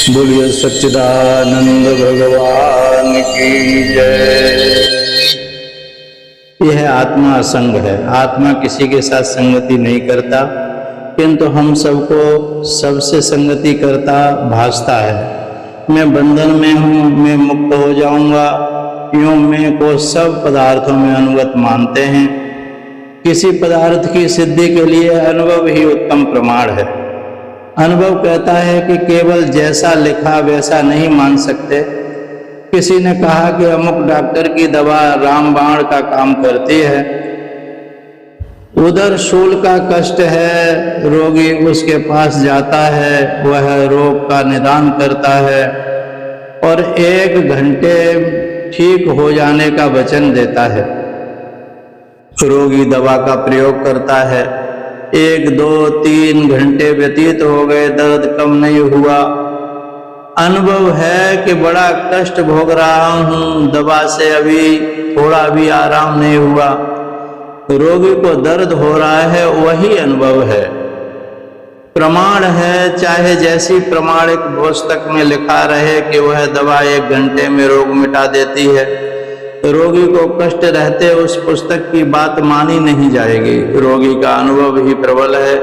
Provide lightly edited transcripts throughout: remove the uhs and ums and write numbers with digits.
बोलिए सच्चिदानंद भगवान की जय। यह आत्मा असंग है। आत्मा किसी के साथ संगति नहीं करता, किंतु हम सबको सबसे संगति करता भासता है। मैं बंधन में हूँ, मैं मुक्त हो जाऊंगा, यूं मैं को सब पदार्थों में अनुगत मानते हैं। किसी पदार्थ की सिद्धि के लिए अनुभव ही उत्तम प्रमाण है। अनुभव कहता है कि केवल जैसा लिखा वैसा नहीं मान सकते। किसी ने कहा कि अमुक डॉक्टर की दवा रामबाण का काम करती है, उधर शूल का कष्ट है, रोगी उसके पास जाता है, वह रोग का निदान करता है और 1 घंटे ठीक हो जाने का वचन देता है। रोगी दवा का प्रयोग करता है, 1, 2, 3 घंटे व्यतीत हो गए, दर्द कम नहीं हुआ। अनुभव है कि बड़ा कष्ट भोग रहा हूं, दवा से अभी थोड़ा भी आराम नहीं हुआ। रोगी को दर्द हो रहा है, वही अनुभव है। प्रमाण है, चाहे जैसी प्रमाणिक पुस्तक में लिखा रहे कि वह दवा 1 घंटे में रोग मिटा देती है, रोगी को कष्ट रहते उस पुस्तक की बात मानी नहीं जाएगी। रोगी का अनुभव ही प्रबल है।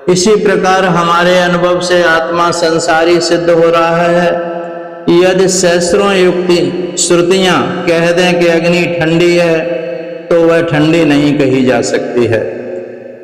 इसी प्रकार हमारे अनुभव से आत्मा संसारी सिद्ध हो रहा है। यदि सहस्रों युक्ति श्रुतियां कह दें कि अग्नि ठंडी है, तो वह ठंडी नहीं कही जा सकती है।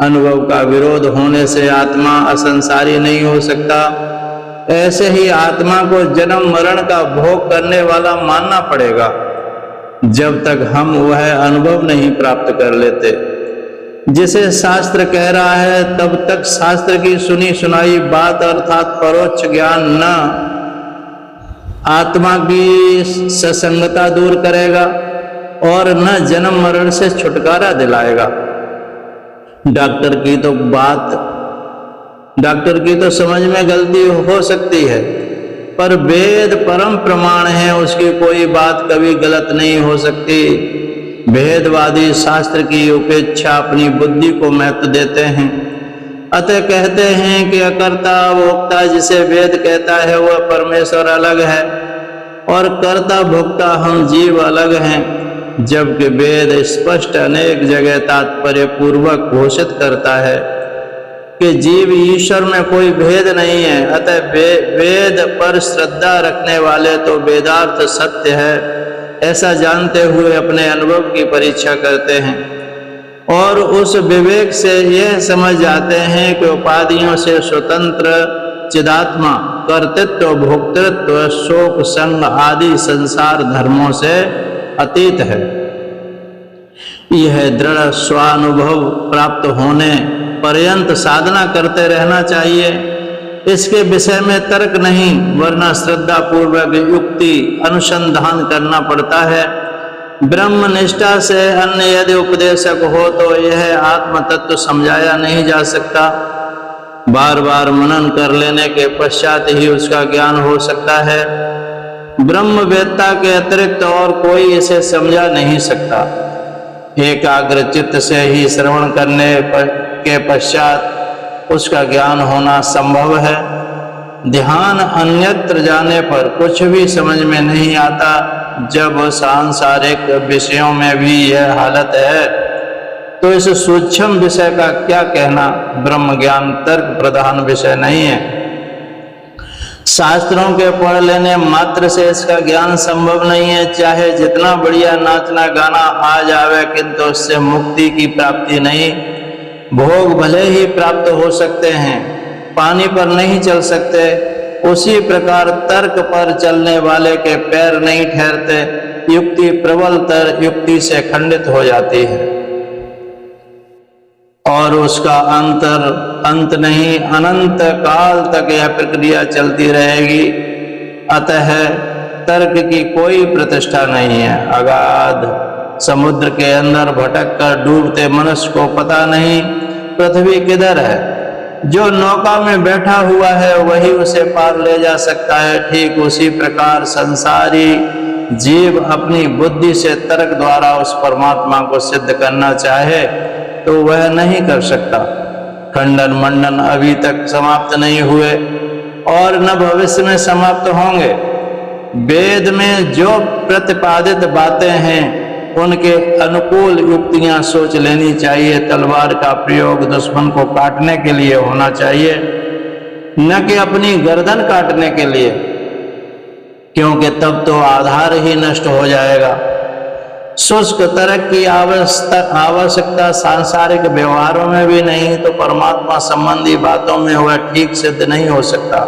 अनुभव का विरोध होने से आत्मा असंसारी नहीं हो सकता। ऐसे ही आत्मा को जन्म मरण का भोग करने वाला मानना पड़ेगा, जब तक हम वह अनुभव नहीं प्राप्त कर लेते। जिसे शास्त्र कह रहा है, तब तक शास्त्र की सुनी सुनाई बात अर्थात परोक्ष ज्ञान न आत्मा की ससंगता दूर करेगा और न जन्म मरण से छुटकारा दिलाएगा। डॉक्टर की तो समझ में गलती हो सकती है, पर वेद परम प्रमाण है, उसकी कोई बात कभी गलत नहीं हो सकती। भेदवादी शास्त्र की उपेक्षा अपनी बुद्धि को महत्व देते हैं, अतः कहते हैं कि अकर्ता भोक्ता जिसे वेद कहता है वह परमेश्वर अलग है और कर्ता भोक्ता हम जीव अलग हैं। जबकि वेद स्पष्ट अनेक जगह तात्पर्य पूर्वक घोषित करता है कि जीव ईश्वर में कोई भेद नहीं है। अतः वेद पर श्रद्धा रखने वाले तो वेदार्थ सत्य है ऐसा जानते हुए अपने अनुभव की परीक्षा करते हैं और उस विवेक से यह समझ जाते हैं कि उपाधियों से स्वतंत्र चिदात्मा कर्तृत्व, भोक्तृत्व, शोक, संग आदि संसार धर्मों से अतीत है। यह दृढ़ स्वानुभव प्राप्त होने पर्यंत साधना करते रहना चाहिए। इसके विषय में तर्क नहीं, वरना श्रद्धा पूर्वक युक्ति अनुसंधान करना पड़ता है। ब्रह्म निष्ठा से अन्य यदि उपदेशक हो तो यह आत्म तत्व समझाया नहीं जा सकता। बार बार मनन कर लेने के पश्चात ही उसका ज्ञान हो सकता है। ब्रह्मवेत्ता के अतिरिक्त और कोई इसे समझा नहीं सकता। एकाग्र चित्त से ही श्रवण करने के पश्चात उसका ज्ञान होना संभव है। ध्यान अन्यत्र जाने पर कुछ भी समझ में नहीं आता। जब सांसारिक विषयों में भी यह हालत है, तो इस सूक्ष्म विषय का क्या कहना। ब्रह्म ज्ञान तर्क प्रधान विषय नहीं है। शास्त्रों के पढ़ लेने मात्र से इसका ज्ञान संभव नहीं है। चाहे जितना बढ़िया नाचना गाना आ जावे, किंतु उससे मुक्ति की प्राप्ति नहीं। भोग भले ही प्राप्त हो सकते हैं, पानी पर नहीं चल सकते। उसी प्रकार तर्क पर चलने वाले के पैर नहीं ठहरते। युक्ति प्रबलतर युक्ति से खंडित हो जाती है और उसका अंत नहीं, अनंत काल तक यह प्रक्रिया चलती रहेगी। अतः तर्क की कोई प्रतिष्ठा नहीं है। अगाध समुद्र के अंदर भटक कर डूबते मनुष्य को पता नहीं पृथ्वी किधर है। जो नौका में बैठा हुआ है वही उसे पार ले जा सकता है। ठीक उसी प्रकार संसारी जीव अपनी बुद्धि से तर्क द्वारा उस परमात्मा को सिद्ध करना चाहे तो वह नहीं कर सकता। खंडन मंडन अभी तक समाप्त नहीं हुए। और न भविष्य में समाप्त होंगे। वेद में जो प्रतिपादित बातें हैं उनके अनुकूल युक्तियां सोच लेनी चाहिए। तलवार का प्रयोग दुश्मन को काटने के लिए होना चाहिए, न कि अपनी गर्दन काटने के लिए, क्योंकि तब तो आधार ही नष्ट हो जाएगा। शुष्क तर्क की आवश्यकता सांसारिक व्यवहारों में भी नहीं तो परमात्मा संबंधी बातों में वह ठीक सिद्ध नहीं हो सकता।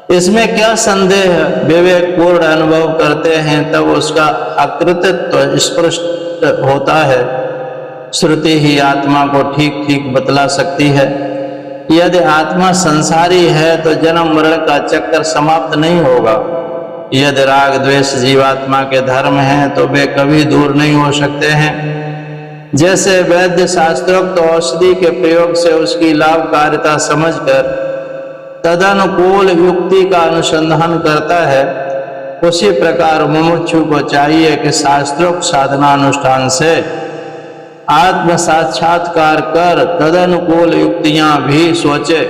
इसमें क्या संदेह है? विवेकपूर्ण अनुभव करते हैं तब उसका अकृतित्व स्पष्ट होता है। श्रुति ही आत्मा को ठीक ठीक बतला सकती है। यदि आत्मा संसारी है तो जन्म मरण का चक्कर समाप्त नहीं होगा। यदि राग द्वेष जीवात्मा के धर्म हैं तो वे कभी दूर नहीं हो सकते हैं। जैसे वैद्य शास्त्रोक्त औषधि के प्रयोग से उसकी लाभकारिता समझकर तदनुकूल युक्ति का अनुसंधान करता है, उसी प्रकार मुमुक्षु को चाहिए कि शास्त्रोक्त साधनानुष्ठान से आत्म साक्षात्कार कर तदनुकूल युक्तियां भी सोचे।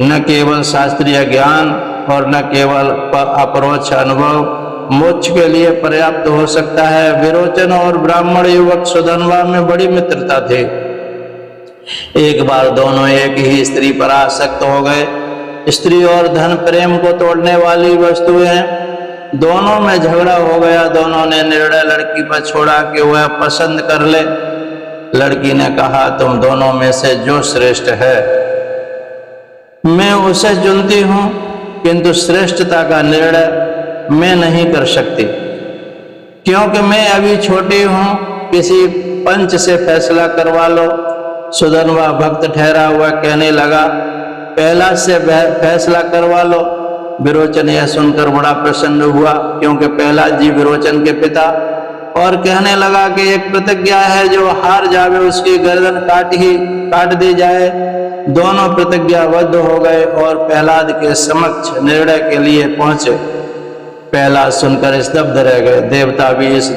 न केवल शास्त्रीय ज्ञान और न केवल अपरोक्ष अनुभव मोक्ष के लिए पर्याप्त हो सकता है। विरोचन और ब्राह्मण युवक सुधन्वा में बड़ी मित्रता थी। एक बार दोनों एक ही स्त्री पर आसक्त हो गए। स्त्री और धन प्रेम को तोड़ने वाली वस्तुएं हैं। दोनों में झगड़ा हो गया। दोनों ने निर्णय लड़की पर छोड़ा कि वह पसंद कर ले। लड़की ने कहा, तुम दोनों में से जो श्रेष्ठ है मैं उसे चुनती हूं, किंतु श्रेष्ठता का निर्णय मैं नहीं कर सकती, क्योंकि मैं अभी छोटी हूं। किसी पंच से फैसला करवा लो। सुधन्वा भक्त ठहरा हुआ कहने लगा, प्रहलाद से फैसला करवा लो। विरोचन यह सुनकर बड़ा प्रसन्न हुआ, क्योंकि प्रहलाद जी विरोचन के पिता, और कहने लगा कि एक प्रतिज्ञा है, जो हार जावे उसकी गर्दन काट दी जाए। दोनों प्रतिज्ञाबद्ध हो गए और प्रहलाद के समक्ष निर्णय के लिए पहुंचे। प्रहलाद सुनकर स्तब्ध रह गए। देवता भी इस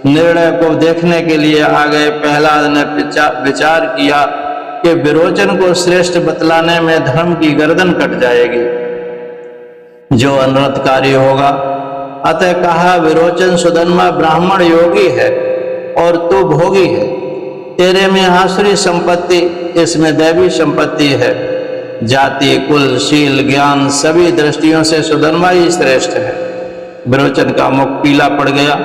निर्णय को देखने के लिए आ गए। प्रहलाद ने विचार किया कि विरोचन को श्रेष्ठ बतलाने में धर्म की गर्दन कट जाएगी, जो अनर्थकारी होगा। अतः कहा, विरोचन सुधन्वा ब्राह्मण योगी है और तू भोगी है। तेरे में आसुरी संपत्ति, इसमें दैवी संपत्ति है। जाति, कुल, शील, ज्ञान सभी दृष्टियों से सुधन्वा ही श्रेष्ठ है। विरोचन का मुख पीला पड़ गया।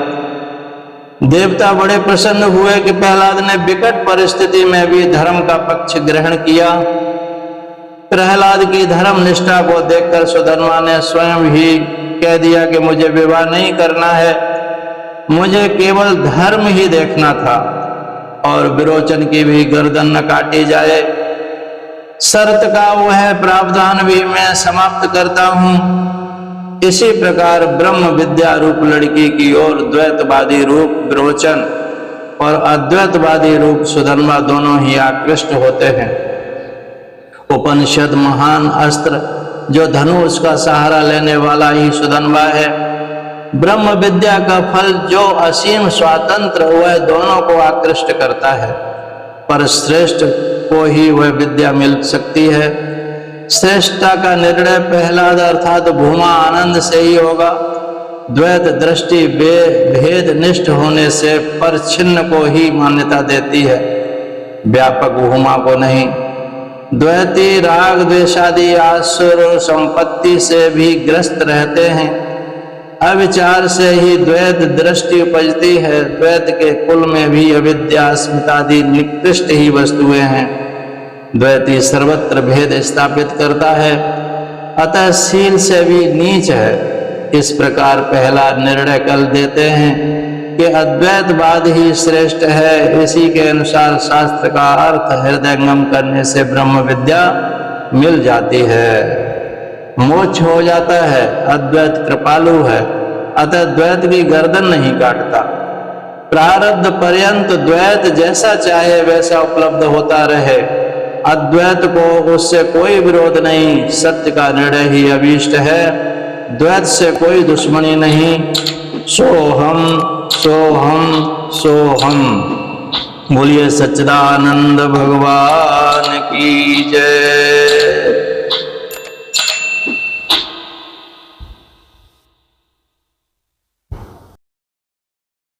देवता बड़े प्रसन्न हुए कि प्रहलाद ने विकट परिस्थिति में भी धर्म का पक्ष ग्रहण किया। प्रहलाद की धर्म निष्ठा को देखकर सुधन्वा ने स्वयं ही कह दिया कि मुझे विवाह नहीं करना है, मुझे केवल धर्म ही देखना था और विरोचन की भी गर्दन न काटी जाए। शर्त का वह प्रावधान भी मैं समाप्त करता हूं। इसी प्रकार ब्रह्म विद्या रूप लड़की की ओर द्वैतवादी रूप विरोचन और अद्वैतवादी रूप सुधन्वा दोनों ही आकृष्ट होते हैं। उपनिषद महान अस्त्र, जो धनुष का सहारा लेने वाला ही सुधन्वा है। ब्रह्म विद्या का फल, जो असीम स्वातंत्र, वह दोनों को आकृष्ट करता है, पर श्रेष्ठ को ही वह विद्या मिल सकती है। श्रेष्ठता का निर्णय प्रहलाद अर्थात भूमा आनंद से ही होगा। द्वैत दृष्टि भेद निष्ठ होने से परछिन्न को ही मान्यता देती है, व्यापक भूमा को नहीं। द्वैती राग द्वेषादि आसुर संपत्ति से भी ग्रस्त रहते हैं। अविचार से ही द्वैत दृष्टि उपजती है। द्वैत के कुल में भी अविद्या, अस्मितादि निकृष्ट ही वस्तुएं हैं। द्वैती सर्वत्र भेद स्थापित करता है, अतः शील से भी नीच है। इस प्रकार पहला निर्णय कर देते हैं कि अद्वैतवाद ही श्रेष्ठ है। इसी के अनुसार शास्त्र का अर्थ हृदयंगम करने से ब्रह्म विद्या मिल जाती है, मोक्ष हो जाता है। अद्वैत कृपालु है, अतः द्वैत की गर्दन नहीं काटता। प्रारब्ध पर्यंत द्वैत जैसा चाहे वैसा उपलब्ध होता रहे। अद्वैत को उससे कोई विरोध नहीं। सत्य का निर्णय ही अभीष्ट है, द्वैत से कोई दुश्मनी नहीं। सोहम सोहम सोहम। बोलिए सच्चिदानंद भगवान की जय।